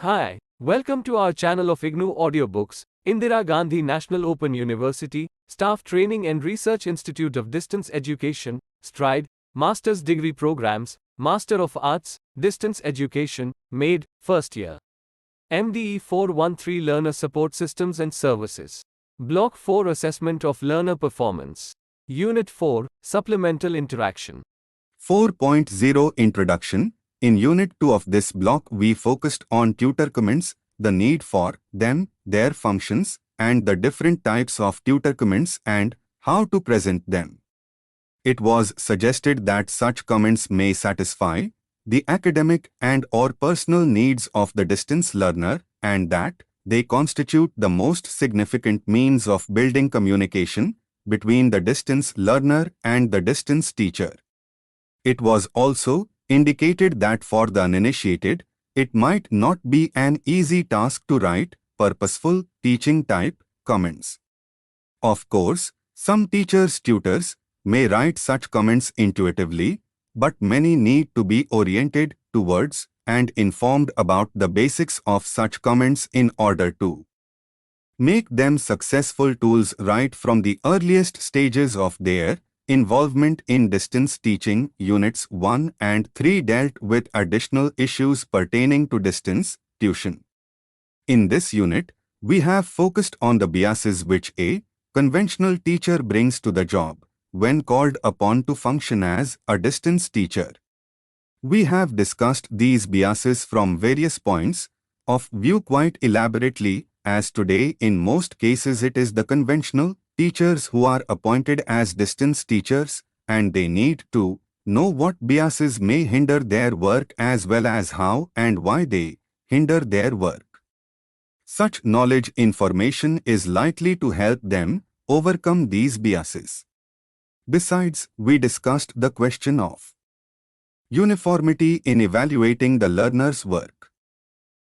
Hi, welcome to our channel of IGNOU audiobooks, Indira Gandhi National Open University, Staff Training and Research Institute of Distance Education, STRIDE, Master's Degree Programs, Master of Arts, Distance Education, MADE, First Year. MDE-413 Learner Support Systems and Services. Block 4 Assessment of Learner Performance. Unit 4, Supplemental Interaction. 4.0 Introduction. In Unit 2 of this block we focused on tutor comments, the need for them, their functions, and the different types of tutor comments and how to present them. It was suggested that such comments may satisfy the academic and/or personal needs of the distance learner and that they constitute the most significant means of building communication between the distance learner and the distance teacher. It was also indicated that for the uninitiated, it might not be an easy task to write purposeful teaching-type comments. Of course, some tutors may write such comments intuitively, but many need to be oriented towards and informed about the basics of such comments in order to make them successful tools right from the earliest stages of their involvement in distance teaching. Units 1 and 3 dealt with additional issues pertaining to distance tuition. In this unit, we have focused on the biases which a conventional teacher brings to the job when called upon to function as a distance teacher. We have discussed these biases from various points of view quite elaborately, as today in most cases it is the conventional teachers who are appointed as distance teachers, and they need to know what biases may hinder their work as well as how and why they hinder their work. Such knowledge information is likely to help them overcome these biases. Besides, we discussed the question of uniformity in evaluating the learner's work.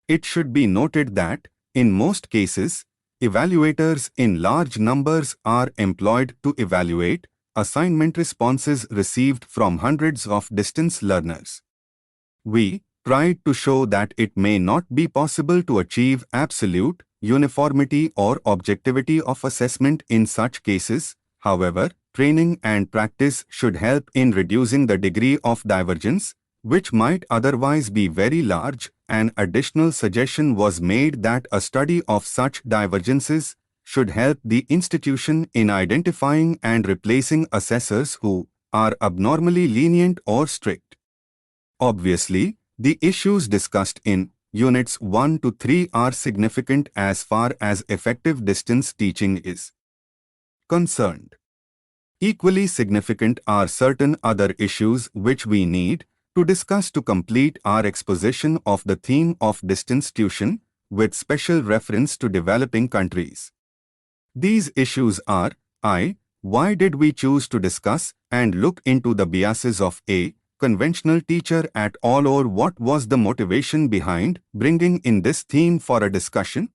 It should be noted that, in most cases, evaluators in large numbers are employed to evaluate assignment responses received from hundreds of distance learners. We tried to show that it may not be possible to achieve absolute uniformity or objectivity of assessment in such cases. However, training and practice should help in reducing the degree of divergence, which might otherwise be very large. An additional suggestion was made that a study of such divergences should help the institution in identifying and replacing assessors who are abnormally lenient or strict. Obviously, the issues discussed in Units 1 to 3 are significant as far as effective distance teaching is concerned. Equally significant are certain other issues which we need to discuss to complete our exposition of the theme of distance tuition, with special reference to developing countries. These issues are why did we choose to discuss and look into the biases of a conventional teacher at all, or what was the motivation behind bringing in this theme for a discussion?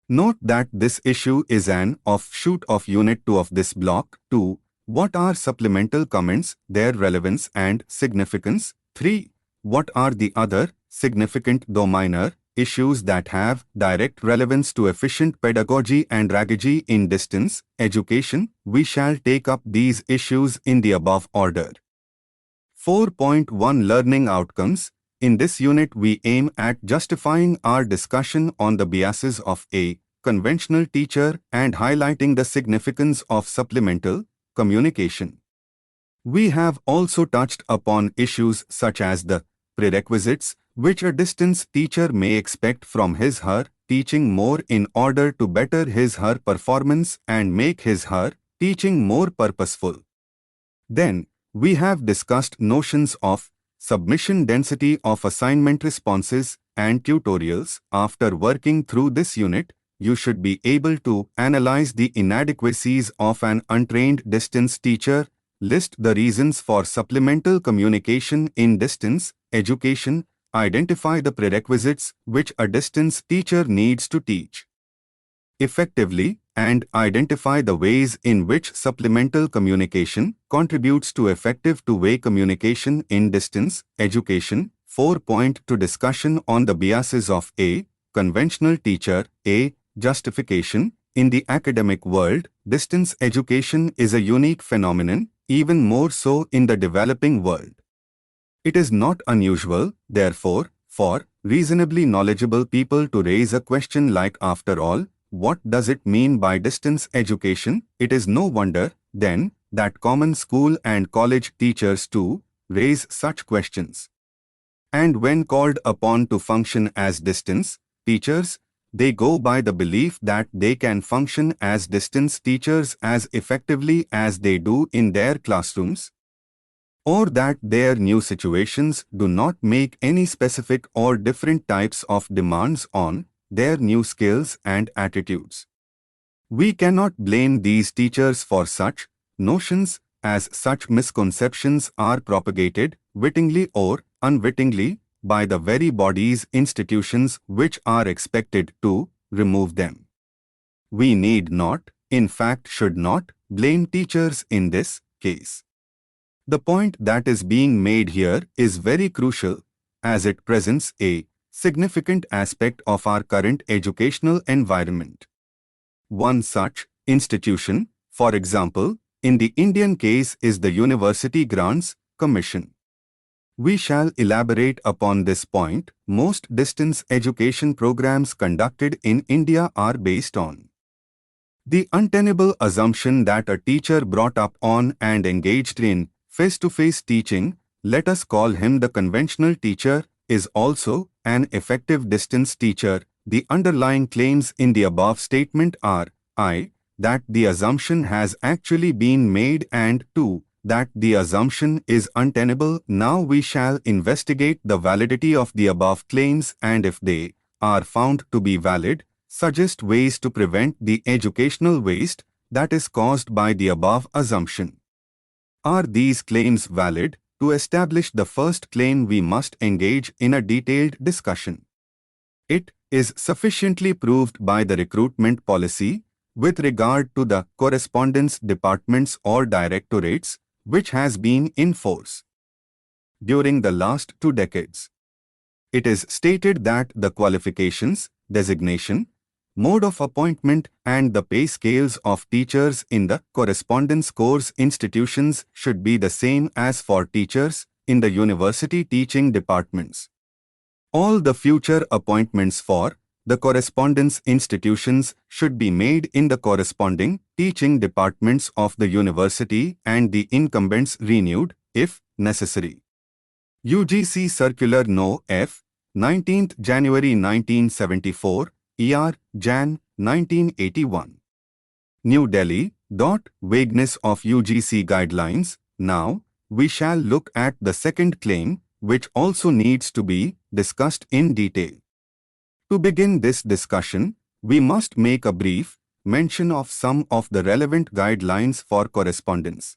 Note that this issue is an offshoot of Unit 2 of this block. 2. What are supplemental comments, their relevance and significance? 3. What are the other, significant though minor, issues that have direct relevance to efficient pedagogy and pedagogy in distance education? We shall take up these issues in the above order. 4.1 Learning Outcomes. In this unit we aim at justifying our discussion on the biases of a conventional teacher and highlighting the significance of supplemental communication. We have also touched upon issues such as the prerequisites which a distance teacher may expect from his/her teaching more in order to better his/her performance and make his/her teaching more purposeful. Then, we have discussed notions of submission density of assignment responses and tutorials. After working through this unit, you should be able to analyze the inadequacies of an untrained distance teacher, list the reasons for supplemental communication in distance education, identify the prerequisites which a distance teacher needs to teach effectively, and identify the ways in which supplemental communication contributes to effective two-way communication in distance education. 4.2 Discussion on the biases of a conventional teacher. A justification. In the academic world, distance education is a unique phenomenon, even more so in the developing world. It is not unusual, therefore, for reasonably knowledgeable people to raise a question like, after all, what does it mean by distance education? It is no wonder, then, that common school and college teachers too raise such questions. And when called upon to function as distance teachers, they go by the belief that they can function as distance teachers as effectively as they do in their classrooms, or that their new situations do not make any specific or different types of demands on their new skills and attitudes. We cannot blame these teachers for such notions, as such misconceptions are propagated, wittingly or unwittingly, by the very bodies, institutions which are expected to remove them. We need not, in fact should not, blame teachers in this case. The point that is being made here is very crucial, as it presents a significant aspect of our current educational environment. One such institution, for example, in the Indian case is the University Grants Commission. We shall elaborate upon this point. Most distance education programs conducted in India are based on the untenable assumption that a teacher brought up on and engaged in face-to-face teaching, let us call him the conventional teacher, is also an effective distance teacher. The underlying claims in the above statement are I. That the assumption has actually been made, and 2. That the assumption is untenable. Now we shall investigate the validity of the above claims, and if they are found to be valid, suggest ways to prevent the educational waste that is caused by the above assumption. Are these claims valid? To establish the first claim, we must engage in a detailed discussion. It is sufficiently proved by the recruitment policy with regard to the correspondence departments or directorates, which has been in force during the last 2 decades. It is stated that the qualifications, designation, mode of appointment and the pay scales of teachers in the correspondence course institutions should be the same as for teachers in the university teaching departments. All the future appointments for the correspondence institutions should be made in the corresponding teaching departments of the university, and the incumbents renewed, if necessary. UGC Circular No. F. 19th January 1974, ER. Jan. 1981. New Delhi. Vagueness of UGC guidelines. Now, we shall look at the second claim, which also needs to be discussed in detail. To begin this discussion, we must make a brief mention of some of the relevant guidelines for correspondence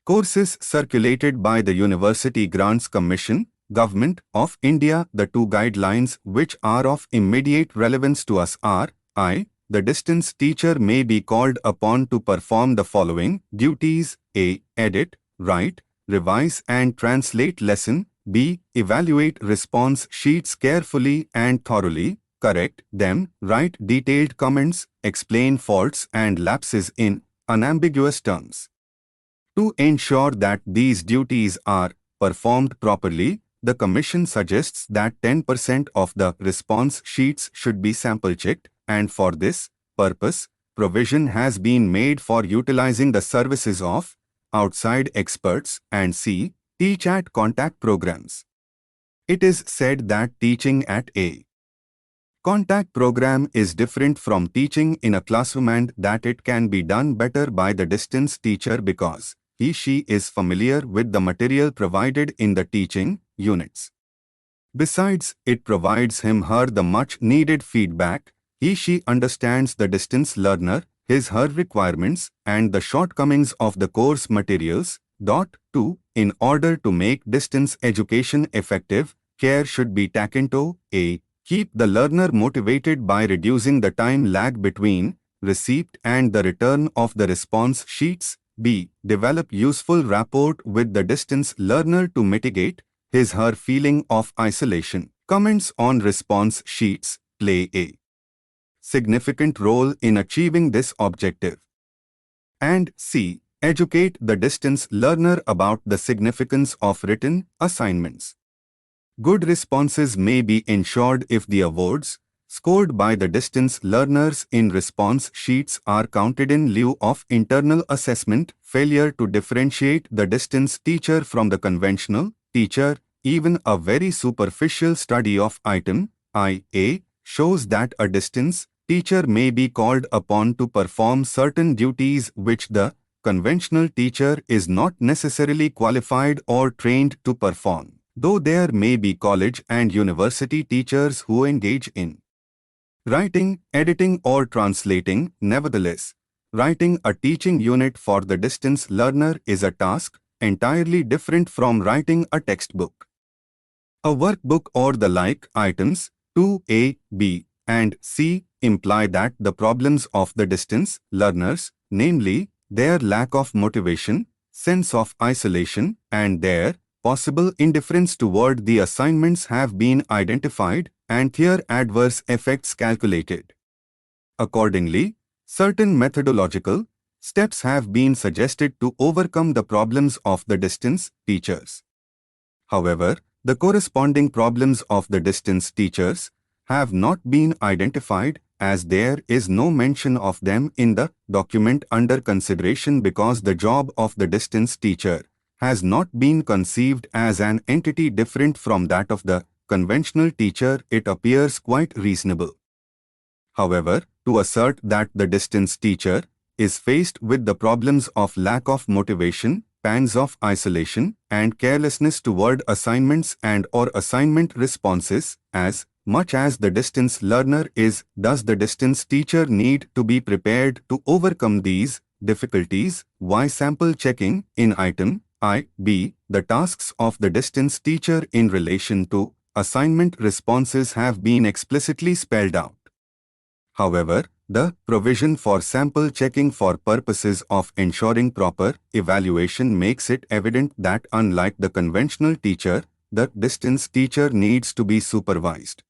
courses circulated by the University Grants Commission, Government of India. The 2 guidelines which are of immediate relevance to us are I. The distance teacher may be called upon to perform the following duties: A. Edit, write, revise and translate lesson. B. Evaluate response sheets carefully and thoroughly, correct them, write detailed comments, explain faults and lapses in unambiguous terms. To ensure that these duties are performed properly, the Commission suggests that 10% of the response sheets should be sample-checked, and for this purpose, provision has been made for utilizing the services of outside experts and C. Teach at contact programs. It is said that teaching at a contact program is different from teaching in a classroom, and that it can be done better by the distance teacher because he/she is familiar with the material provided in the teaching units. Besides, it provides him/her the much-needed feedback. He/she understands the distance learner, his/her requirements, and the shortcomings of the course materials. 2. In order to make distance education effective, care should be taken to A. Keep the learner motivated by reducing the time lag between receipt and the return of the response sheets. B. Develop useful rapport with the distance learner to mitigate his/her feeling of isolation. Comments on response sheets play a significant role in achieving this objective. And C. Educate the distance learner about the significance of written assignments. Good responses may be ensured if the awards scored by the distance learners in response sheets are counted in lieu of internal assessment. Failure to differentiate the distance teacher from the conventional teacher. Even a very superficial study of item IA shows that a distance teacher may be called upon to perform certain duties which the conventional teacher is not necessarily qualified or trained to perform, though there may be college and university teachers who engage in writing, editing or translating. Nevertheless, writing a teaching unit for the distance learner is a task entirely different from writing a textbook, a workbook or the like. Items 2A, B, and C imply that the problems of the distance learners, namely their lack of motivation, sense of isolation, and their possible indifference toward the assignments have been identified and their adverse effects calculated. Accordingly, certain methodological steps have been suggested to overcome the problems of the distance teachers. However, the corresponding problems of the distance teachers have not been identified, as there is no mention of them in the document under consideration, because the job of the distance teacher has not been conceived as an entity different from that of the conventional teacher. It appears quite reasonable, however, to assert that the distance teacher is faced with the problems of lack of motivation, pangs of isolation, and carelessness toward assignments and or assignment responses. As much as the distance learner is, does the distance teacher need to be prepared to overcome these difficulties? Why sample checking? In item IB, the tasks of the distance teacher in relation to assignment responses have been explicitly spelled out. However, the provision for sample checking for purposes of ensuring proper evaluation makes it evident that unlike the conventional teacher, the distance teacher needs to be supervised.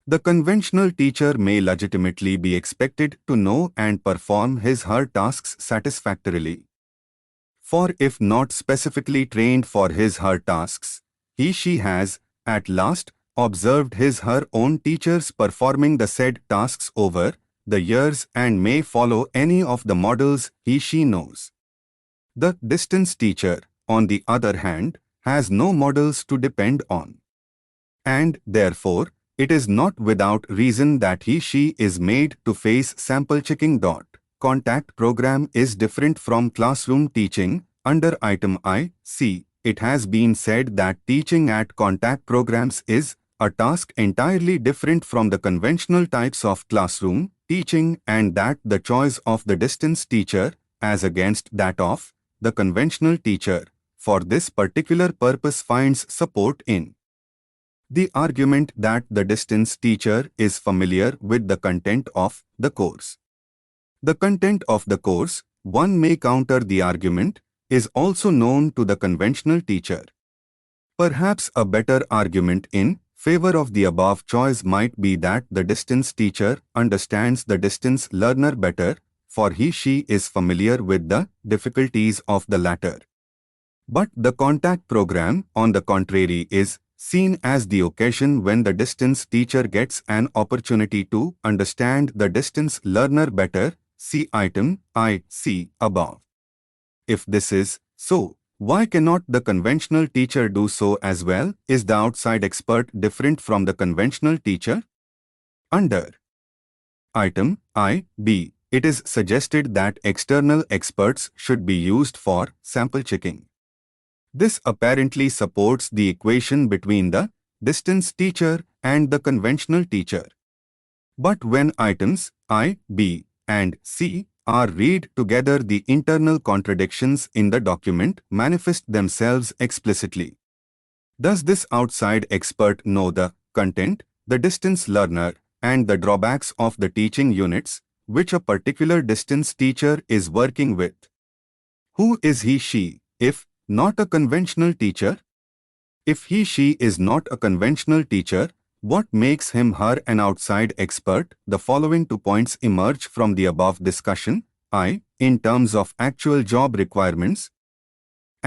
The conventional teacher may legitimately be expected to know and perform his/her tasks satisfactorily. For if not specifically trained for his/her tasks, he/she has, at last, observed his/her own teachers performing the said tasks over the years and may follow any of the models he/she knows. The distance teacher, on the other hand, has no models to depend on. And, therefore, it is not without reason that he/she is made to face sample checking. Contact program is different from classroom teaching. Under item IC, it has been said that teaching at contact programs is a task entirely different from the conventional types of classroom teaching, and that the choice of the distance teacher, as against that of the conventional teacher, for this particular purpose finds support in the argument that the distance teacher is familiar with the content of the course. The content of the course, one may counter the argument, is also known to the conventional teacher. Perhaps a better argument in favor of the above choice might be that the distance teacher understands the distance learner better, for he/she is familiar with the difficulties of the latter. But the contact program, on the contrary, is seen as the occasion when the distance teacher gets an opportunity to understand the distance learner better. See item IC above. If this is so, why cannot the conventional teacher do so as well? Is the outside expert different from the conventional teacher? Under item IB, it is suggested that external experts should be used for sample checking. This apparently supports the equation between the distance teacher and the conventional teacher. But when items I, B, and C are read together, the internal contradictions in the document manifest themselves explicitly. Does this outside expert know the content, the distance learner, and the drawbacks of the teaching units which a particular distance teacher is working with? Who is he/she, if not a conventional teacher? If he/she is not a conventional teacher, what makes him/her an outside expert? The following 2 points emerge from the above discussion. In terms of actual job requirements,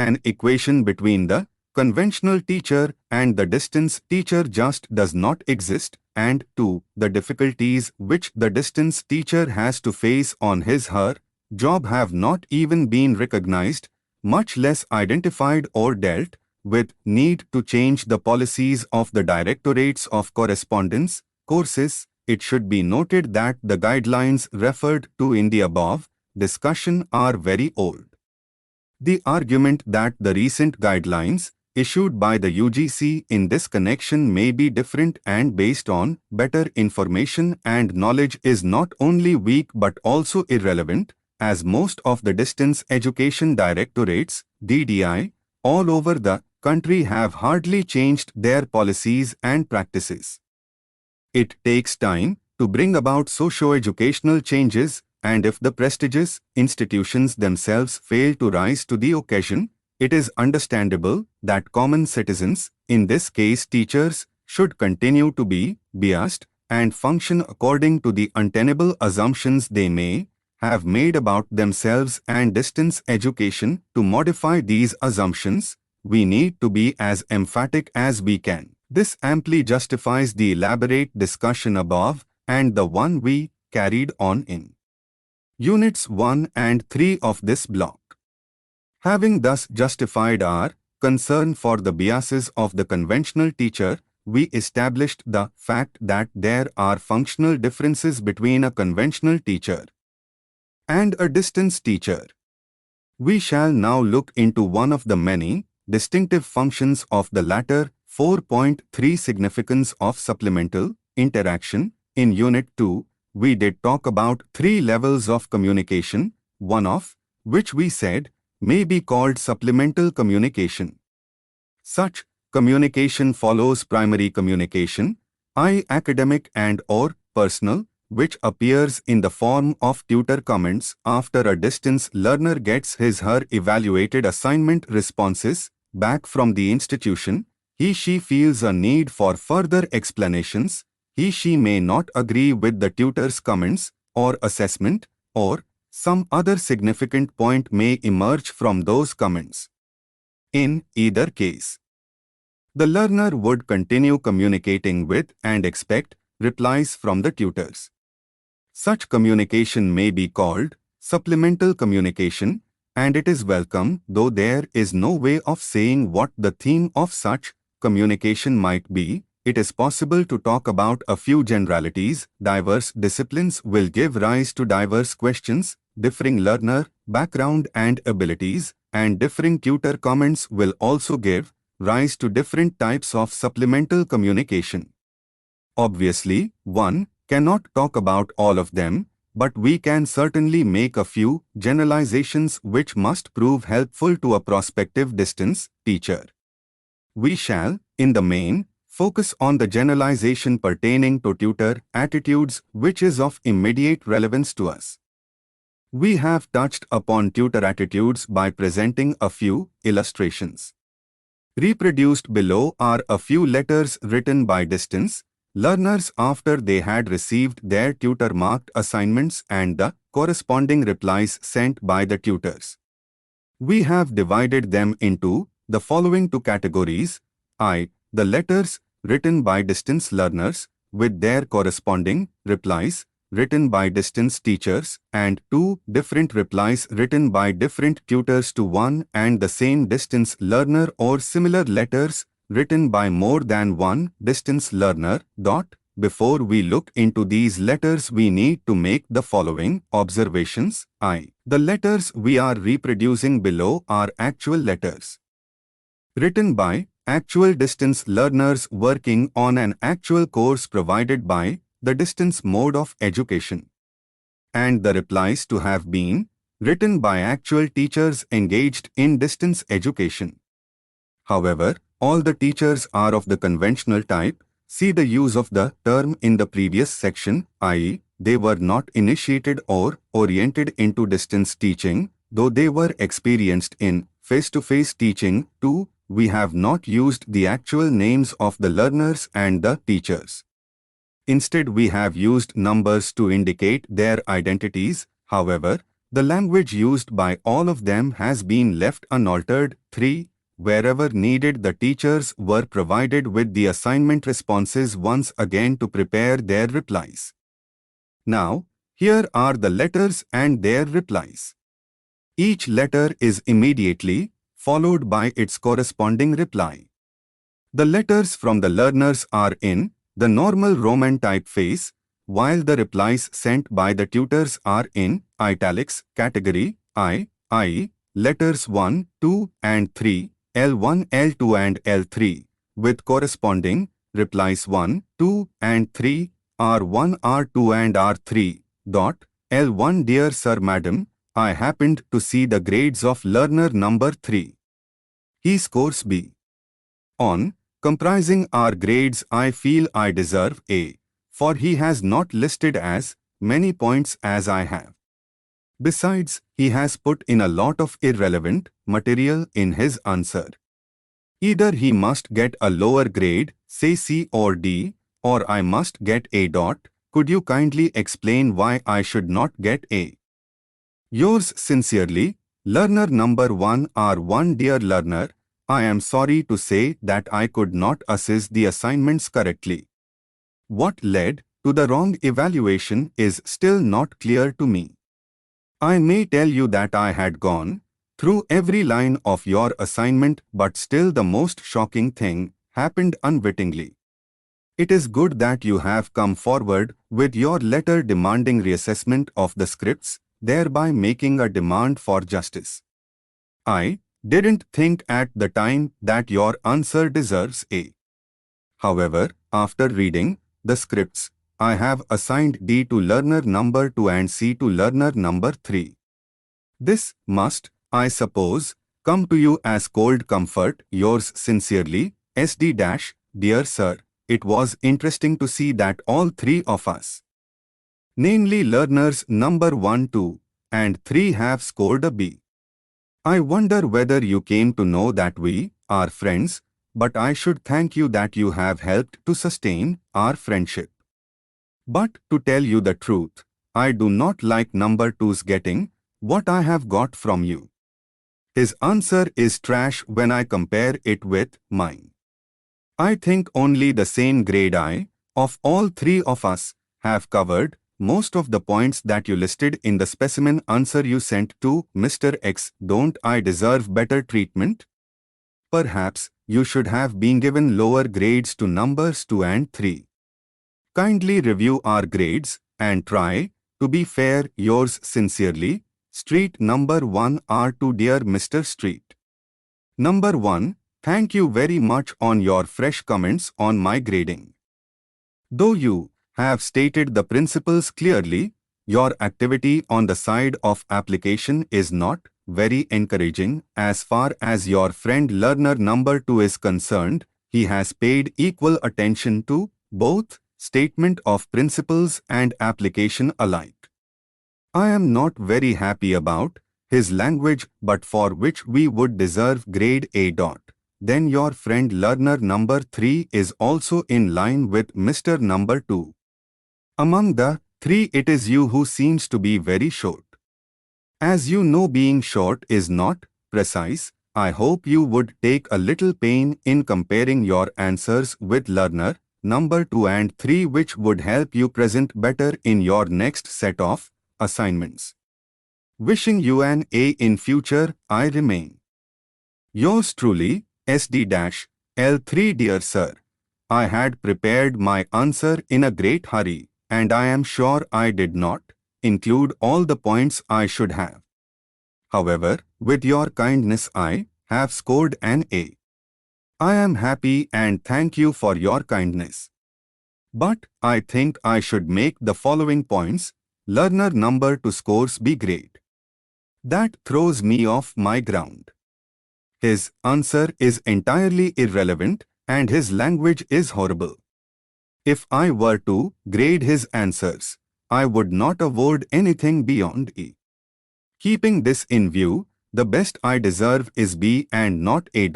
an equation between the conventional teacher and the distance teacher just does not exist, and 2. The difficulties which the distance teacher has to face on his/her job have not even been recognized, much less identified or dealt with. Need to change the policies of the directorates of correspondence courses. It should be noted that the guidelines referred to in the above discussion are very old. The argument that the recent guidelines issued by the UGC in this connection may be different and based on better information and knowledge is not only weak but also irrelevant, as most of the distance education directorates, DDI, all over the country have hardly changed their policies and practices. It takes time to bring about socio-educational changes, and if the prestigious institutions themselves fail to rise to the occasion, it is understandable that common citizens, in this case teachers, should continue to be biased and function according to the untenable assumptions they may have made about themselves and distance education. To modify these assumptions, we need to be as emphatic as we can. This amply justifies the elaborate discussion above and the one we carried on in Units 1 and 3 of this block. Having thus justified our concern for the biases of the conventional teacher, we established the fact that there are functional differences between a conventional teacher and a distance teacher. We shall now look into one of the many distinctive functions of the latter. 4.3 Significance of supplemental interaction. In Unit 2, we did talk about 3 levels of communication, one of which we said may be called supplemental communication. Such communication follows primary communication, academic and/or personal, which appears in the form of tutor comments after a distance learner gets his/her evaluated assignment responses back from the institution. He/she feels a need for further explanations. He/she may not agree with the tutor's comments or assessment, or some other significant point may emerge from those comments. In either case, the learner would continue communicating with and expect replies from the tutors. Such communication may be called supplemental communication, and it is welcome, though there is no way of saying what the theme of such communication might be. It is possible to talk about a few generalities. Diverse disciplines will give rise to diverse questions, differing learner background and abilities, and differing tutor comments will also give rise to different types of supplemental communication. Obviously, one cannot talk about all of them, but we can certainly make a few generalizations which must prove helpful to a prospective distance teacher. We shall, in the main, focus on the generalization pertaining to tutor attitudes, which is of immediate relevance to us. We have touched upon tutor attitudes by presenting a few illustrations. Reproduced below are a few letters written by distance learners after they had received their tutor-marked assignments and the corresponding replies sent by the tutors. We have divided them into the following 2 categories. The letters written by distance learners with their corresponding replies written by distance teachers, and 2 different replies written by different tutors to one and the same distance learner, or similar letters written by more than one distance learner. Before we look into these letters, we need to make the following observations. The letters we are reproducing below are actual letters written by actual distance learners working on an actual course provided by the distance mode of education, and the replies to have been written by actual teachers engaged in distance education. However, all the teachers are of the conventional type. See the use of the term in the previous section, i.e., they were not initiated or oriented into distance teaching, though they were experienced in face-to-face teaching. 2. we have not used the actual names of the learners and the teachers. Instead, we have used numbers to indicate their identities. However, the language used by all of them has been left unaltered. 3. Wherever needed, the teachers were provided with the assignment responses once again to prepare their replies. Now, here are the letters and their replies. Each letter is immediately followed by its corresponding reply. The letters from the learners are in the normal Roman typeface, while the replies sent by the tutors are in italics, category I, letters 1, 2, and 3, L1, L2 and L3, with corresponding replies 1, 2, and 3, R1, R2 and R3. L1 Dear Sir Madam, I happened to see the grades of learner number 3. He scores B. On comprising our grades, I feel I deserve A, for he has not listed as many points as I have. Besides, he has put in a lot of irrelevant material in his answer. Either he must get a lower grade, say C or D, or I must get A. Could you kindly explain why I should not get A? Yours sincerely, learner number 1 R1. Dear learner, I am sorry to say that I could not assess the assignments correctly. What led to the wrong evaluation is still not clear to me. I may tell you that I had gone through every line of your assignment, but still the most shocking thing happened unwittingly. It is good that you have come forward with your letter demanding reassessment of the scripts, thereby making a demand for justice. I didn't think at the time that your answer deserves A. However, after reading the scripts, I have assigned D to learner number 2 and C to learner number 3. This must, I suppose, come to you as cold comfort. Yours sincerely, SD-. Dear Sir, it was interesting to see that all three of us, namely learners number 1, 2, and 3, have scored a B. I wonder whether you came to know that we are friends, but I should thank you that you have helped to sustain our friendship. But to tell you the truth, I do not like number 2's getting what I have got from you. His answer is trash when I compare it with mine. I think only the same grade I, of all three of us, have covered most of the points that you listed in the specimen answer you sent to Mr. X. Don't I deserve better treatment? Perhaps you should have been given lower grades to numbers 2 and 3. Kindly review our grades and try to be fair. Yours sincerely, Street number 1 R2. Dear Mr. Street. Number 1, thank you very much on your fresh comments on my grading. Though you have stated the principles clearly, your activity on the side of application is not very encouraging. As far as your friend learner number 2 is concerned, he has paid equal attention to both statement of principles and application alike. I am not very happy about his language, but for which we would deserve grade A. Then your friend learner number 3 is also in line with Mr. number 2. Among the 3, it is you who seems to be very short. As you know, being short is not precise. I hope you would take a little pain in comparing your answers with learner number 2 and 3, which would help you present better in your next set of assignments. Wishing you an A in future, I remain yours truly, SD-L3. Dear Sir, I had prepared my answer in a great hurry, and I am sure I did not include all the points I should have. However, with your kindness I have scored an A. I am happy and thank you for your kindness. But I think I should make the following points. Learner number 2 scores B grade. That throws me off my ground. His answer is entirely irrelevant and his language is horrible. If I were to grade his answers, I would not award anything beyond E. Keeping this in view, the best I deserve is B and not A.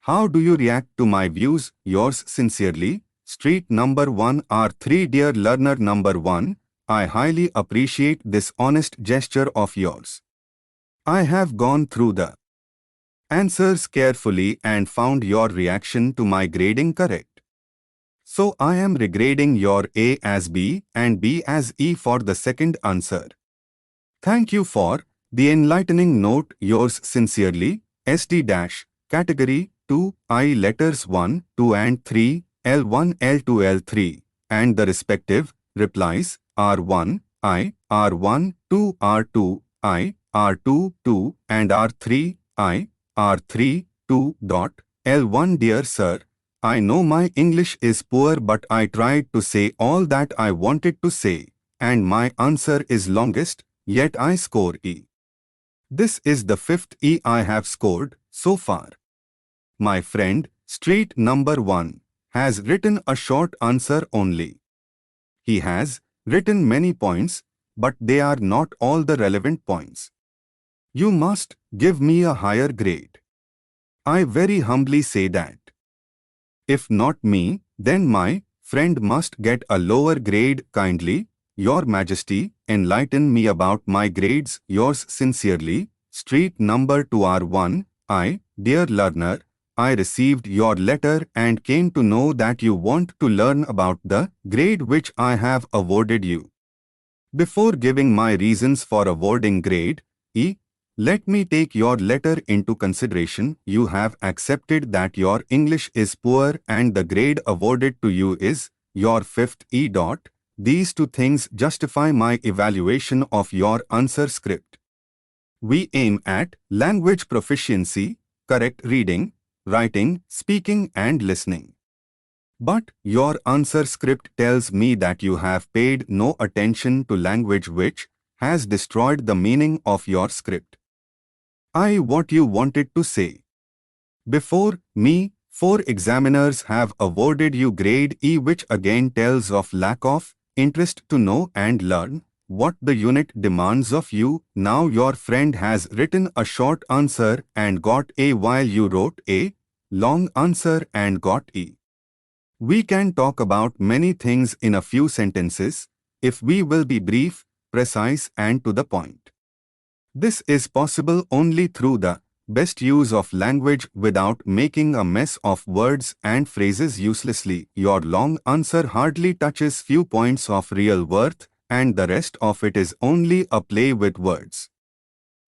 How do you react to my views? Yours sincerely, Street number 1R3. Dear learner number 1, I highly appreciate this honest gesture of yours. I have gone through the answers carefully and found your reaction to my grading correct. So I am regrading your A as B and B as E for the second answer. Thank you for the enlightening note. Yours sincerely, SD- category 2, I letters 1, 2 and 3, L1, L2, L3, and the respective replies R1, I, R1, 2, R2, I, R2, 2, and R3, I, R3, 2, dot, L1. Dear sir, I know my English is poor, but I tried to say all that I wanted to say, and my answer is longest, yet I score E. This is the fifth E I have scored so far. My friend, Street number 1, has written a short answer only. He has written many points, but they are not all the relevant points. You must give me a higher grade. I very humbly say that. If not me, then my friend must get a lower grade. Kindly, Your Majesty, enlighten me about my grades. Yours sincerely, Street number 2R1, I, dear learner, I received your letter and came to know that you want to learn about the grade which I have awarded you. Before giving my reasons for awarding grade E, let me take your letter into consideration. You have accepted that your English is poor and the grade awarded to you is your fifth E. These two things justify my evaluation of your answer script. We aim at language proficiency, correct reading, writing, speaking and listening. But your answer script tells me that you have paid no attention to language, which has destroyed the meaning of your script. What you wanted to say. Before me, 4 examiners have awarded you grade E, which again tells of lack of interest to know and learn what the unit demands of you. Now your friend has written a short answer and got A, while you wrote a long answer and got E. We can talk about many things in a few sentences if we will be brief, precise and to the point. This is possible only through the best use of language without making a mess of words and phrases uselessly. Your long answer hardly touches few points of real worth, and the rest of it is only a play with words.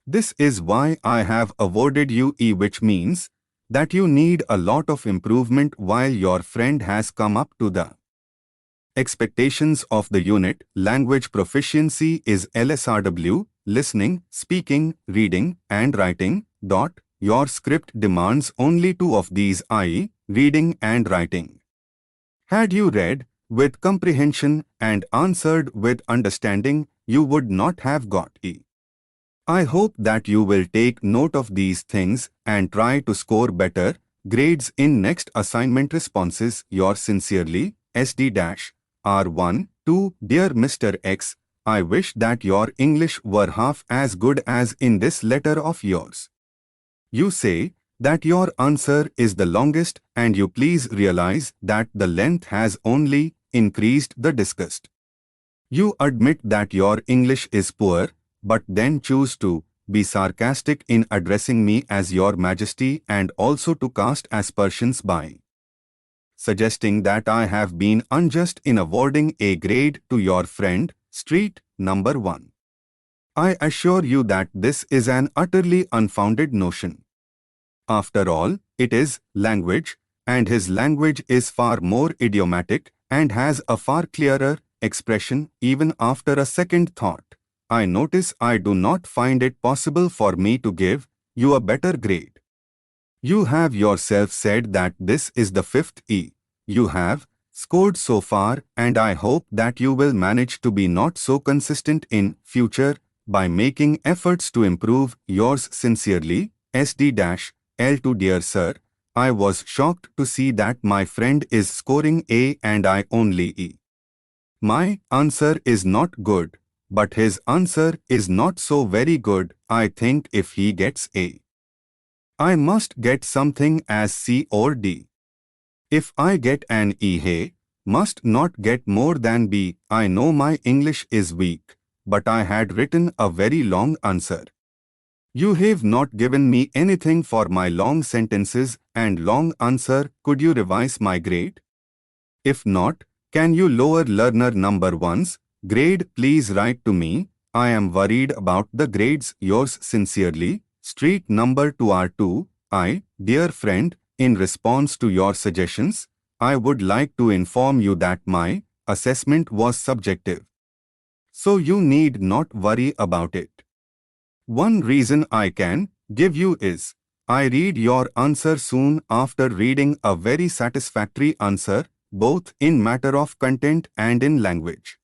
This is why I have awarded you E, which means that you need a lot of improvement, while your friend has come up to the expectations of the unit. Language proficiency is LSRW, listening, speaking, reading, and writing. Your script demands only 2 of these, i.e., reading and writing. Had you read with comprehension and answered with understanding, you would not have got E. I hope that you will take note of these things and try to score better grades in next assignment responses. Yours sincerely, SD-R1, 2. Dear Mr. X, I wish that your English were half as good as in this letter of yours. You say that your answer is the longest, and you please realize that the length has only increased the disgust. You admit that your English is poor, but then choose to be sarcastic in addressing me as Your Majesty and also to cast aspersions by suggesting that I have been unjust in awarding a grade to your friend, Street number 1. I assure you that this is an utterly unfounded notion. After all, it is language, and his language is far more idiomatic and has a far clearer expression. Even after a second thought, I notice I do not find it possible for me to give you a better grade. You have yourself said that this is the 5th E you have scored so far, and I hope that you will manage to be not so consistent in future by making efforts to improve. Yours sincerely, SD-L2. Dear sir, I was shocked to see that my friend is scoring A and I only E. My answer is not good, but his answer is not so very good. I think if he gets A, I must get something as C or D. If I get an E, hey, must not get more than B. I know my English is weak, but I had written a very long answer. You have not given me anything for my long sentences and long answer. Could you revise my grade? If not, can you lower learner number one's grade? Please write to me. I am worried about the grades. Yours sincerely, street number 2R2. Dear friend, in response to your suggestions, I would like to inform you that my assessment was subjective. So you need not worry about it. One reason I can give you is, I read your answer soon after reading a very satisfactory answer, both in matter of content and in language.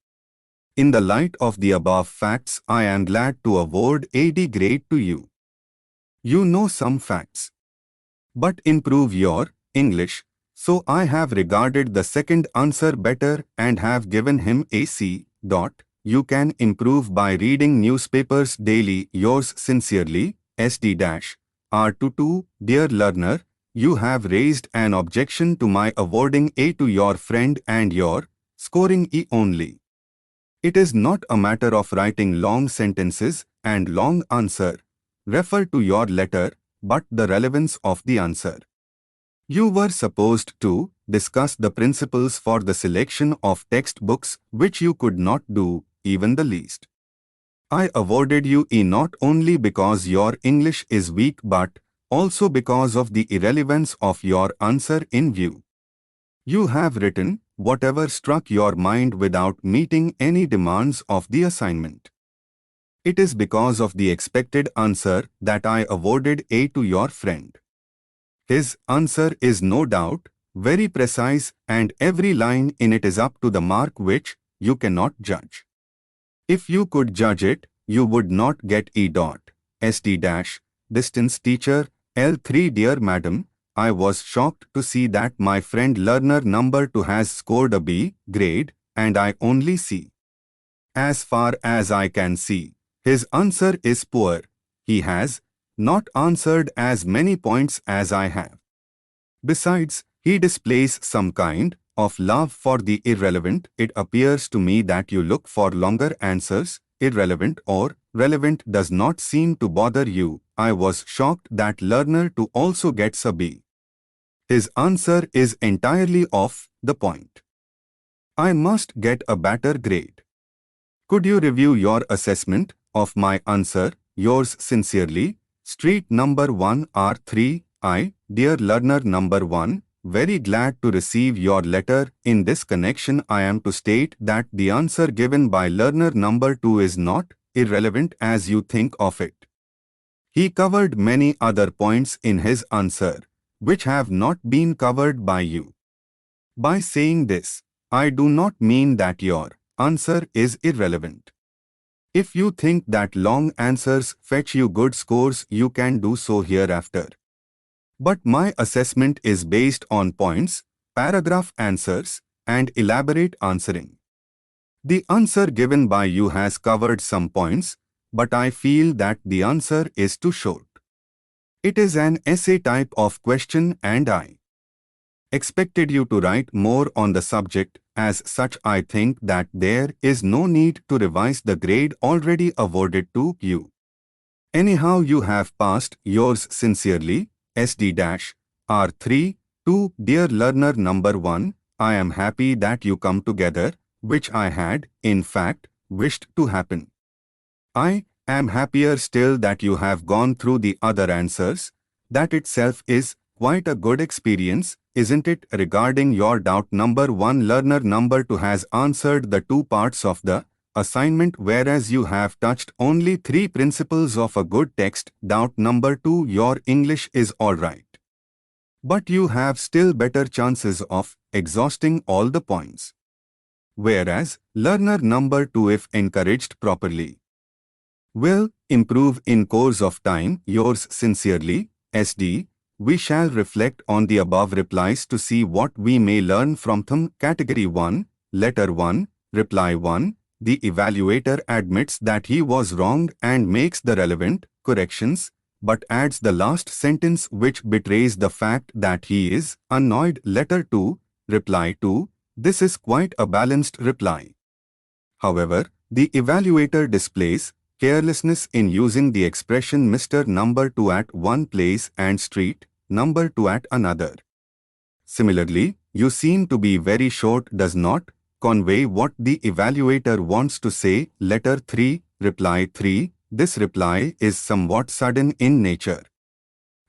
In the light of the above facts, I am glad to award AD grade to you. You know some facts, but improve your English, so I have regarded the second answer better and have given him a C. You can improve by reading newspapers daily. Yours sincerely, SD-R22. Dear learner, you have raised an objection to my awarding A to your friend and your scoring E only. It is not a matter of writing long sentences and long answer. Refer to your letter, but the relevance of the answer. You were supposed to discuss the principles for the selection of textbooks, which you could not do, even the least. I awarded you E not only because your English is weak but also because of the irrelevance of your answer in view. You have written whatever struck your mind without meeting any demands of the assignment. It is because of the expected answer that I awarded A to your friend. His answer is no doubt very precise and every line in it is up to the mark which you cannot judge. If you could judge it, you would not get E. SD- Distance teacher, L3. Dear madam, I was shocked to see that my friend learner number 2 has scored a B grade and I only C. As far as I can see, his answer is poor. He has not answered as many points as I have. Besides, he displays some kind of love for the irrelevant. It appears to me that you look for longer answers. Irrelevant or relevant does not seem to bother you. I was shocked that learner 2 also gets a B. His answer is entirely off the point. I must get a better grade. Could you review your assessment of my answer? Yours sincerely, street number 1R3. Dear learner number 1, very glad to receive your letter. In this connection, I am to state that the answer given by learner number 2 is not irrelevant as you think of it. He covered many other points in his answer, which have not been covered by you. By saying this, I do not mean that your answer is irrelevant. If you think that long answers fetch you good scores, you can do so hereafter. But my assessment is based on points, paragraph answers, and elaborate answering. The answer given by you has covered some points, but I feel that the answer is too short. It is an essay type of question and I expected you to write more on the subject. As such, I think that there is no need to revise the grade already awarded to you. Anyhow, you have passed. Yours sincerely, SD-R3. To dear learner number 1, I am happy that you come together, which I had, in fact, wished to happen. I am happier still that you have gone through the other answers. That itself is quite a good experience, isn't it? Regarding your doubt number 1, learner number 2 has answered the 2 parts of the assignment, whereas you have touched only 3 principles of a good text. Doubt number 2, your English is alright, but you have still better chances of exhausting all the points. Whereas, learner number 2, if encouraged properly, will improve in course of time. Yours sincerely, SD. We shall reflect on the above replies to see what we may learn from them. Category 1, Letter 1, Reply 1. The evaluator admits that he was wrong and makes the relevant corrections. but adds the last sentence which betrays the fact that he is annoyed. Letter 2, reply 2. This is quite a balanced reply. However, the evaluator displays carelessness in using the expression Mr. Number 2 at one place and Street Number 2 at another. Similarly, you seem to be very short does not convey what the evaluator wants to say. Letter 3, reply 3. This reply is somewhat sudden in nature.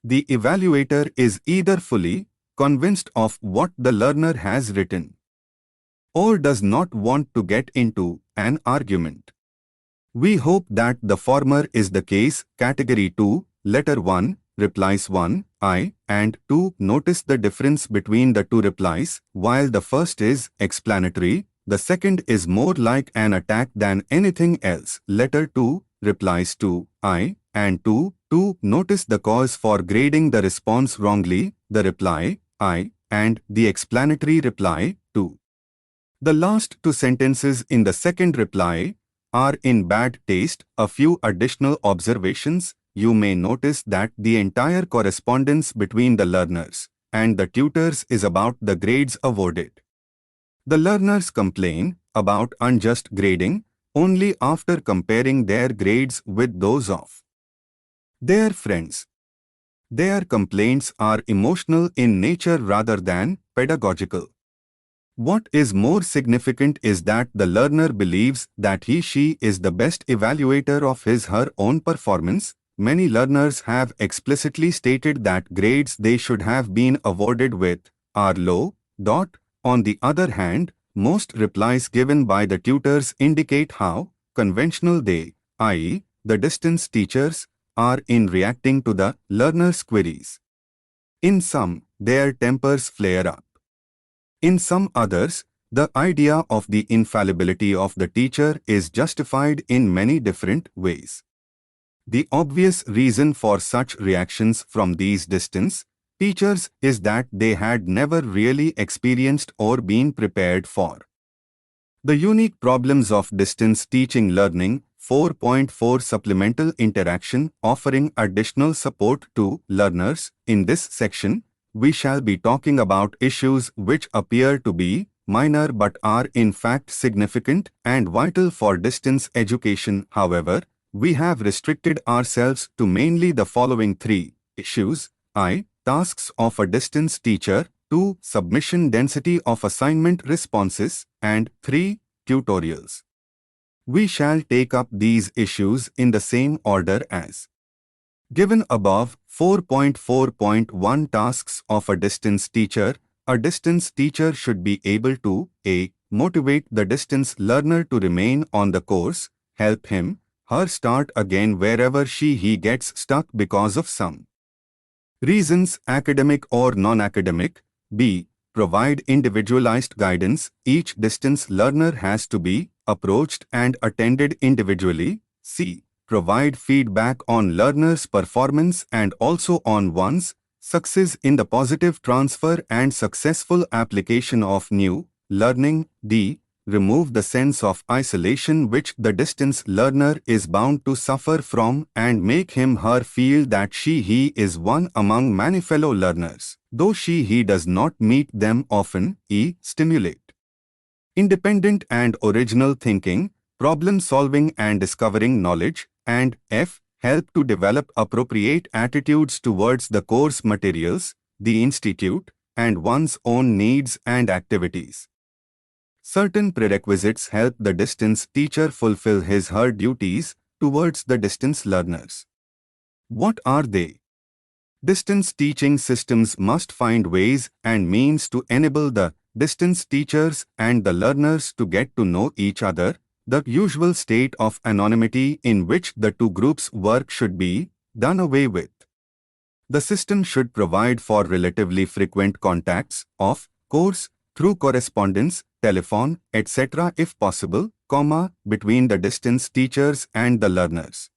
The evaluator is either fully convinced of what the learner has written or does not want to get into an argument. We hope that the former is the case. Category 2, letter 1, replies 1, I, and 2. Notice the difference between the two replies. While the first is explanatory, the second is more like an attack than anything else. Letter 2, replies 2, I, and 2. 2. Notice the cause for grading the response wrongly, the reply, I, and the explanatory reply, 2. The last two sentences in the second reply are in bad taste. A few additional observations. You may notice that the entire correspondence between the learners and the tutors is about the grades awarded. The learners complain about unjust grading only after comparing their grades with those of their friends. Their complaints are emotional in nature rather than pedagogical. What is more significant is that the learner believes that he/she is the best evaluator of his/her own performance. Many learners have explicitly stated that grades they should have been awarded with are low. On the other hand, most replies given by the tutors indicate how conventional they, i.e., the distance teachers, are in reacting to the learner's queries. In some, their tempers flare up. In some others, the idea of the infallibility of the teacher is justified in many different ways. The obvious reason for such reactions from these distance teachers is that they had never really experienced or been prepared for the unique problems of distance teaching. Learning 4.4 Supplemental Interaction, offering additional support to learners. In this section, we shall be talking about issues which appear to be minor but are in fact significant and vital for distance education. However, we have restricted ourselves to mainly the following three issues: I. Tasks of a distance teacher, 2. Submission density of assignment responses, and 3. Tutorials. We shall take up these issues in the same order as given above. 4.4.1 Tasks of a distance teacher. A distance teacher should be able to a. Motivate the distance learner to remain on the course, help him/her start again wherever she/he gets stuck because of some reasons, academic or non-academic. B. Provide individualized guidance. Each distance learner has to be approached and attended individually. C. Provide feedback on learners' performance and also on one's success in the positive transfer and successful application of new learning. D. Remove the sense of isolation which the distance learner is bound to suffer from and make him/her feel that she/he is one among many fellow learners, though she/he does not meet them often. E. Stimulate independent and original thinking, problem solving and discovering knowledge. And F. Help to develop appropriate attitudes towards the course materials, the institute, and one's own needs and activities. Certain prerequisites help the distance teacher fulfill his/her duties towards the distance learners. What are they? Distance teaching systems must find ways and means to enable the distance teachers and the learners to get to know each other. The usual state of anonymity in which the two groups work should be done away with. The system should provide for relatively frequent contacts, of course, through correspondence, telephone, etc. if possible, between the distance teachers and the learners.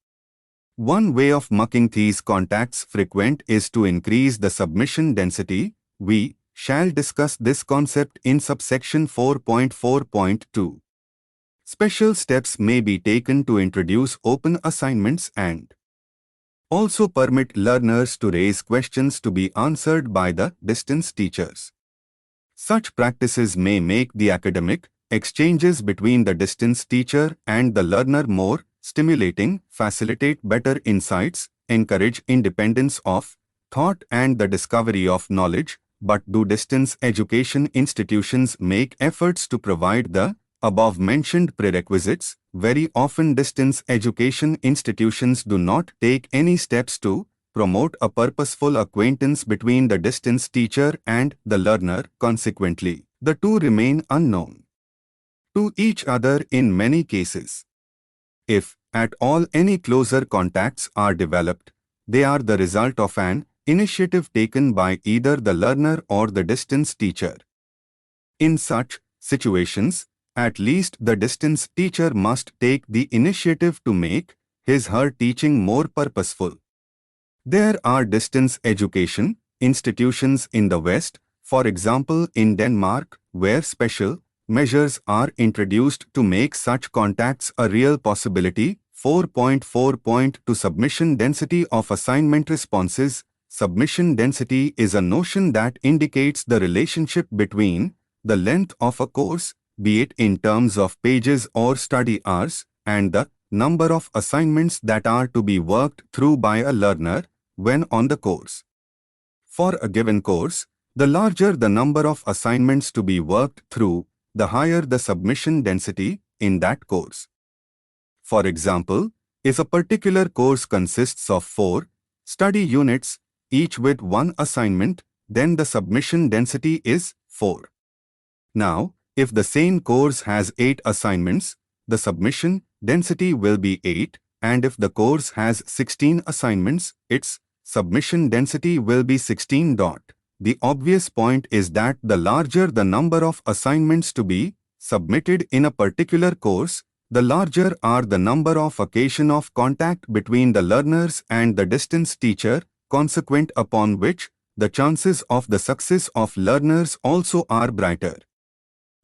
One way of making these contacts frequent is to increase the submission density. We shall discuss this concept in subsection 4.4.2. Special steps may be taken to introduce open assignments and Also permit learners to raise questions to be answered by the distance teachers. Such practices may make the academic exchanges between the distance teacher and the learner more stimulating, facilitate better insights, encourage independence of thought and the discovery of knowledge. But do distance education institutions make efforts to provide the above-mentioned prerequisites? Very often distance education institutions do not take any steps to promote a purposeful acquaintance between the distance teacher and the learner. Consequently, the two remain unknown to each other in many cases. If, at all, any closer contacts are developed, they are the result of an initiative taken by either the learner or the distance teacher. In such situations, at least the distance teacher must take the initiative to make his/her teaching more purposeful. There are distance education institutions in the West, for example in Denmark, where special measures are introduced to make such contacts a real possibility. 4.4.2 Submission density of assignment responses. Submission density is a notion that indicates the relationship between the length of a course, be it in terms of pages or study hours, and the number of assignments that are to be worked through by a learner when on the course. For a given course, the larger the number of assignments to be worked through, the higher the submission density in that course. For example, if a particular course consists of 4 study units, each with 1 assignment, then the submission density is 4. Now, if the same course has 8 assignments, the submission density will be 8, and if the course has 16 assignments, its submission density will be 16. The obvious point is that the larger the number of assignments to be submitted in a particular course, the larger are the number of occasions of contact between the learners and the distance teacher, consequent upon which the chances of the success of learners also are brighter.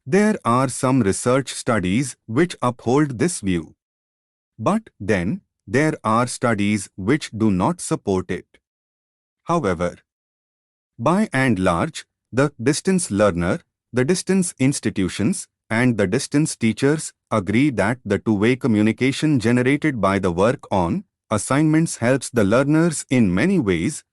There are some research studies which uphold this view. But then, there are studies which do not support it. However, by and large, the distance learner, the distance institutions, and the distance teachers agree that the two-way communication generated by the work on assignments helps the learners in many ways.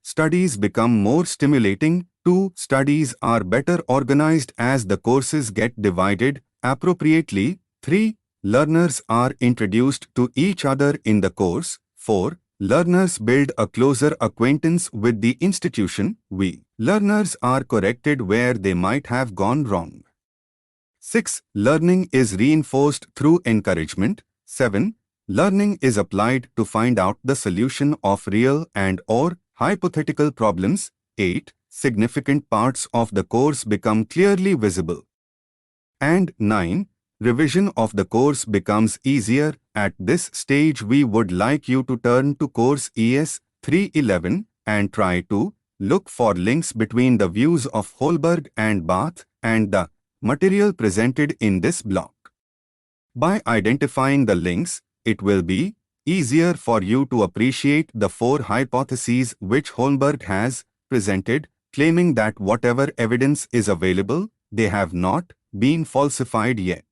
Studies become more stimulating. 2. Studies are better organized as the courses get divided appropriately. 3. Learners are introduced to each other in the course. 4. Learners build a closer acquaintance with the institution. Learners are corrected where they might have gone wrong. 6. Learning is reinforced through encouragement. 7. Learning is applied to find out the solution of real and/or hypothetical problems. 8. Significant parts of the course become clearly visible. And 9. Revision of the course becomes easier. At this stage, we would like you to turn to course ES 311 and try to look for links between the views of Holberg and Bath and the material presented in this block. By identifying the links, it will be easier for you to appreciate the 4 hypotheses which Holberg has presented, claiming that whatever evidence is available, they have not been falsified yet.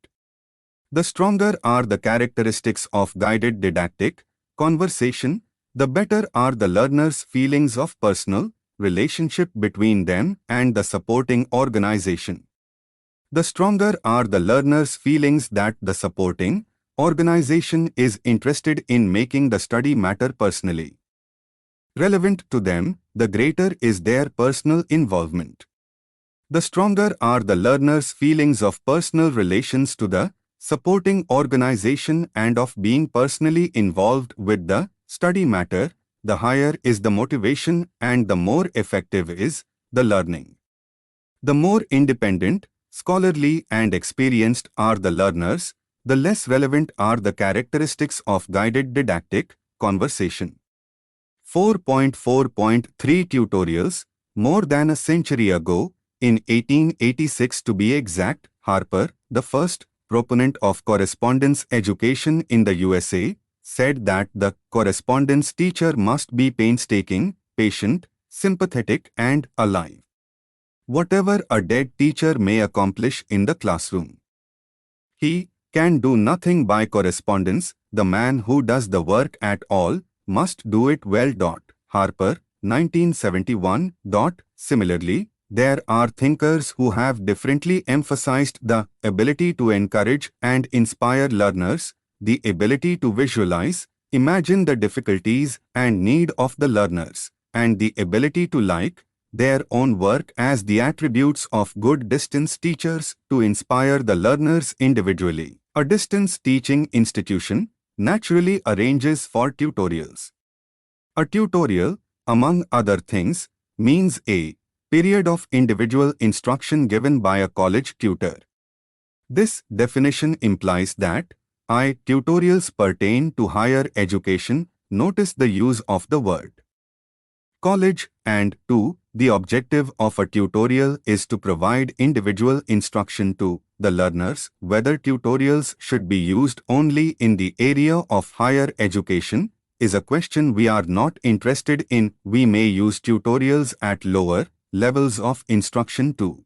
The stronger are the characteristics of guided didactic conversation, the better are the learner's feelings of personal relationship between them and the supporting organization. The stronger are the learner's feelings that the supporting organization is interested in making the study matter personally relevant to them, the greater is their personal involvement. The stronger are the learner's feelings of personal relations to the supporting organization and of being personally involved with the study matter, the higher is the motivation and the more effective is the learning. The more independent, scholarly and experienced are the learners, the less relevant are the characteristics of guided didactic conversation. 4.4.3 Tutorials. More than a century ago, in 1886 to be exact, Harper, the first proponent of correspondence education in the USA, said that the correspondence teacher must be painstaking, patient, sympathetic and alive. Whatever a dead teacher may accomplish in the classroom, he can do nothing by correspondence. The man who does the work at all must do it well. Harper, 1971. Similarly, there are thinkers who have differently emphasized the ability to encourage and inspire learners, the ability to visualize, imagine the difficulties and need of the learners, and the ability to like their own work as the attributes of good distance teachers to inspire the learners individually. A distance teaching institution naturally arranges for tutorials. A tutorial, among other things, means a period of individual instruction given by a college tutor. This definition implies that tutorials pertain to higher education. Notice the use of the word college, and 2. The objective of a tutorial is to provide individual instruction to the learners. Whether tutorials should be used only in the area of higher education is a question we are not interested in. We may use tutorials at lower levels of instruction too.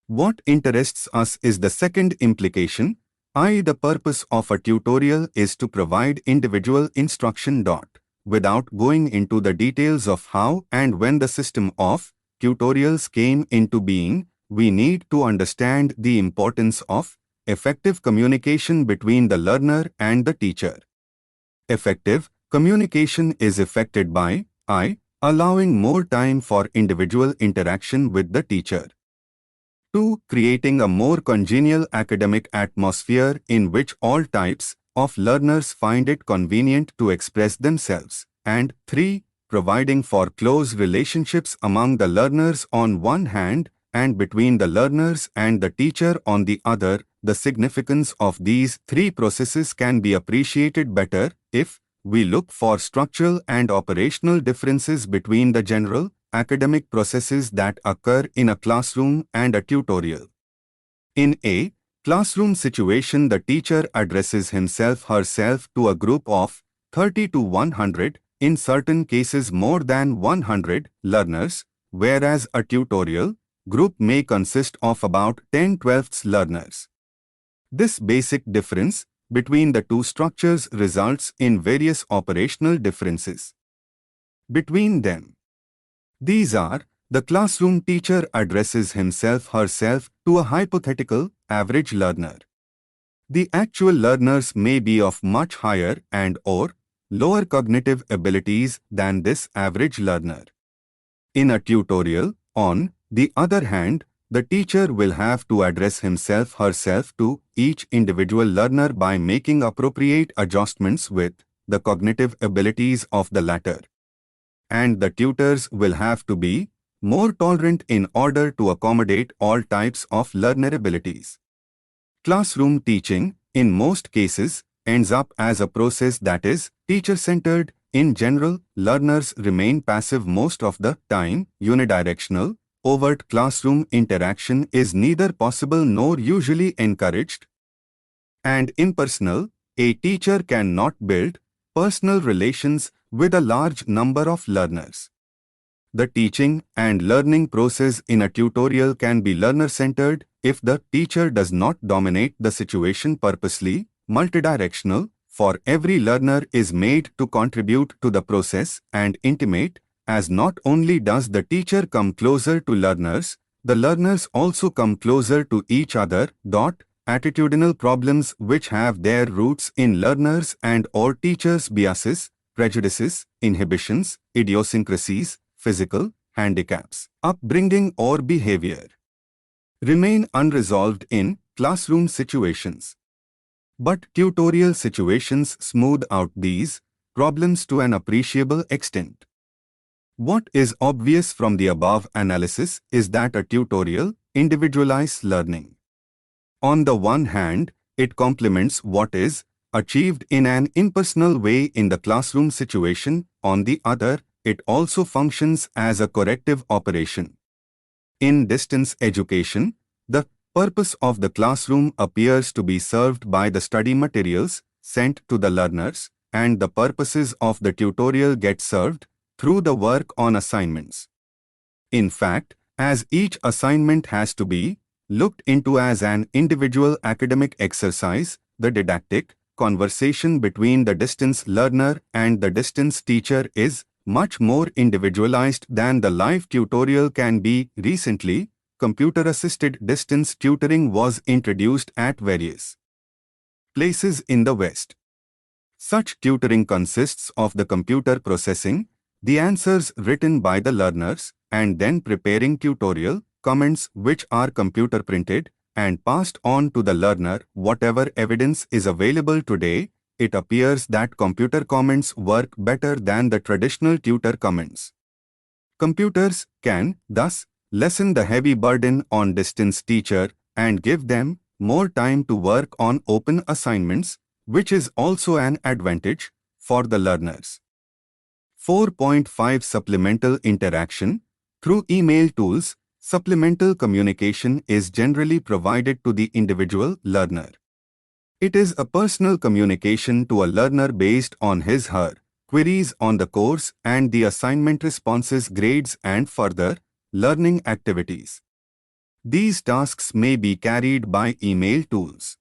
What interests us is the second implication, i.e. the purpose of a tutorial is to provide individual instruction. Without going into the details of how and when the system of tutorials came into being, we need to understand the importance of effective communication between the learner and the teacher. Effective communication is effected by allowing more time for individual interaction with the teacher. 2. Creating a more congenial academic atmosphere in which all types of learners find it convenient to express themselves. And 3. Providing for close relationships among the learners on one hand and between the learners and the teacher on the other. The significance of these three processes can be appreciated better if we look for structural and operational differences between the general academic processes that occur in a classroom and a tutorial. In a classroom situation, the teacher addresses himself/herself to a group of 30 to 100, in certain cases more than 100 learners, whereas a tutorial group may consist of about 10/12 learners. This basic difference between the two structures results in various operational differences between them. These are: the classroom teacher addresses himself/herself to a hypothetical average learner. The actual learners may be of much higher and/or lower cognitive abilities than this average learner. In a tutorial, on the other hand, the teacher will have to address himself/herself to each individual learner by making appropriate adjustments with the cognitive abilities of the latter. And the tutors will have to be more tolerant in order to accommodate all types of learner abilities. Classroom teaching, in most cases, ends up as a process that is teacher-centered. In general, learners remain passive most of the time. Unidirectional, overt classroom interaction is neither possible nor usually encouraged. And impersonal, a teacher cannot build personal relations with a large number of learners. The teaching and learning process in a tutorial can be learner-centered if the teacher does not dominate the situation purposely. Multidirectional, for every learner is made to contribute to the process, and intimate, as not only does the teacher come closer to learners, the learners also come closer to each other. Attitudinal problems which have their roots in learners and/or teachers' biases, prejudices, inhibitions, idiosyncrasies, physical handicaps, upbringing or behavior remain unresolved in classroom situations. But tutorial situations smooth out these problems to an appreciable extent. What is obvious from the above analysis is that a tutorial individualizes learning. On the one hand, it complements what is achieved in an impersonal way in the classroom situation. On the other, it also functions as a corrective operation. In distance education, the purpose of the classroom appears to be served by the study materials sent to the learners, and the purposes of the tutorial get served through the work on assignments. In fact, as each assignment has to be looked into as an individual academic exercise, the didactic conversation between the distance learner and the distance teacher is much more individualized than the live tutorial can be. Recently, computer-assisted distance tutoring was introduced at various places in the West. Such tutoring consists of the computer processing the answers written by the learners and then preparing tutorial comments which are computer printed and passed on to the learner. Whatever evidence is available today, it appears that computer comments work better than the traditional tutor comments. Computers can, thus, lessen the heavy burden on distance teacher and give them more time to work on open assignments, which is also an advantage for the learners. 4.5 Supplemental interaction. Through email tools, supplemental communication is generally provided to the individual learner. It is a personal communication to a learner based on his/her queries on the course and the assignment responses, grades, and further learning activities. These tasks may be carried by email tools.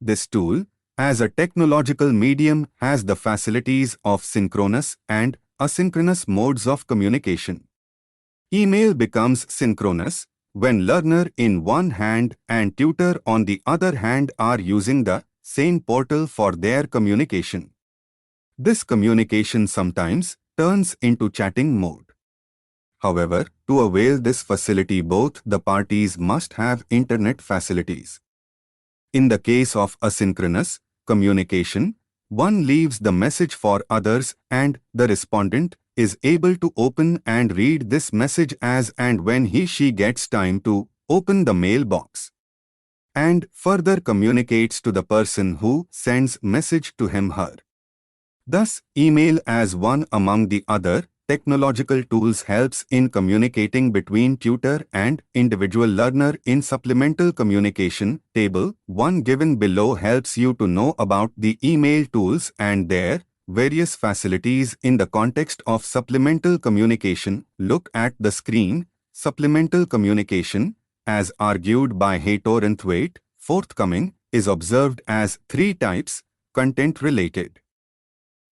This tool, as a technological medium, has the facilities of synchronous and asynchronous modes of communication. Email becomes synchronous when learner in one hand and tutor on the other hand are using the same portal for their communication. This communication sometimes turns into chatting mode. However, to avail this facility, both the parties must have internet facilities. In the case of asynchronous communication, one leaves the message for others and the respondent is able to open and read this message as and when he/she gets time to open the mailbox, and further communicates to the person who sends message to him/her. Thus, email as one among the other technological tools helps in communicating between tutor and individual learner in supplemental communication. Table 1 given below helps you to know about the email tools and their various facilities in the context of supplemental communication. Look at the screen. Supplemental communication, as argued by Haytor-Thwaite, forthcoming, is observed as three types: content-related,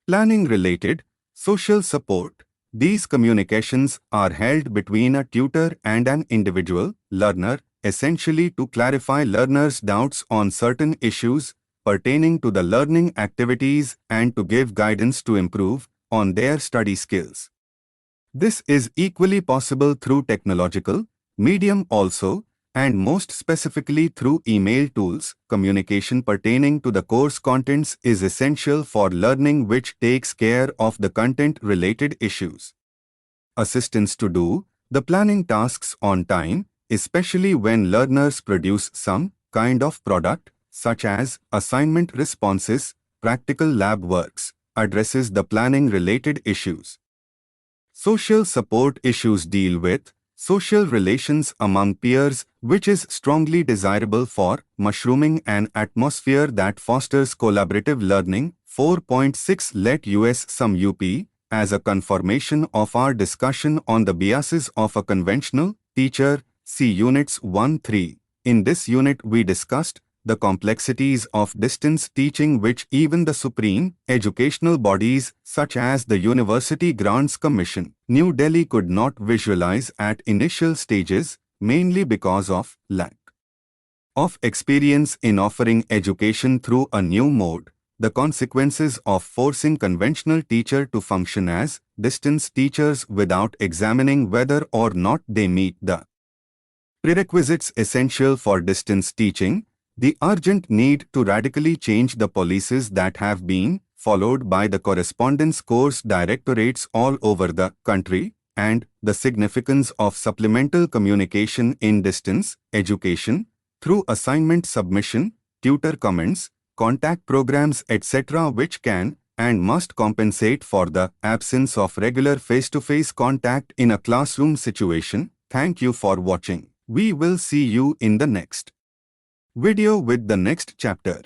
planning-related, social support. These communications are held between a tutor and an individual learner, essentially to clarify learners' doubts on certain issues pertaining to the learning activities and to give guidance to improve on their study skills. This is equally possible through technological medium also, and most specifically through email tools. Communication pertaining to the course contents is essential for learning, which takes care of the content-related issues. Assistance to do the planning tasks on time, especially when learners produce some kind of product, such as assignment responses, practical lab works, addresses the planning-related issues. Social support issues deal with social relations among peers, which is strongly desirable for mushrooming an atmosphere that fosters collaborative learning. 4.6 Let us sum up as a confirmation of our discussion on the biases of a conventional teacher. See Units 1-3. In this unit we discussed the complexities of distance teaching, which even the supreme educational bodies such as the University Grants Commission, New Delhi, could not visualize at initial stages, mainly because of lack of experience in offering education through a new mode. The consequences of forcing conventional teacher to function as distance teachers without examining whether or not they meet the prerequisites essential for distance teaching, the urgent need to radically change the policies that have been followed by the correspondence course directorates all over the country, and the significance of supplemental communication in distance education through assignment submission, tutor comments, contact programs, etc., which can and must compensate for the absence of regular face-to-face contact in a classroom situation. Thank you for watching. We will see you in the next video with the next chapter.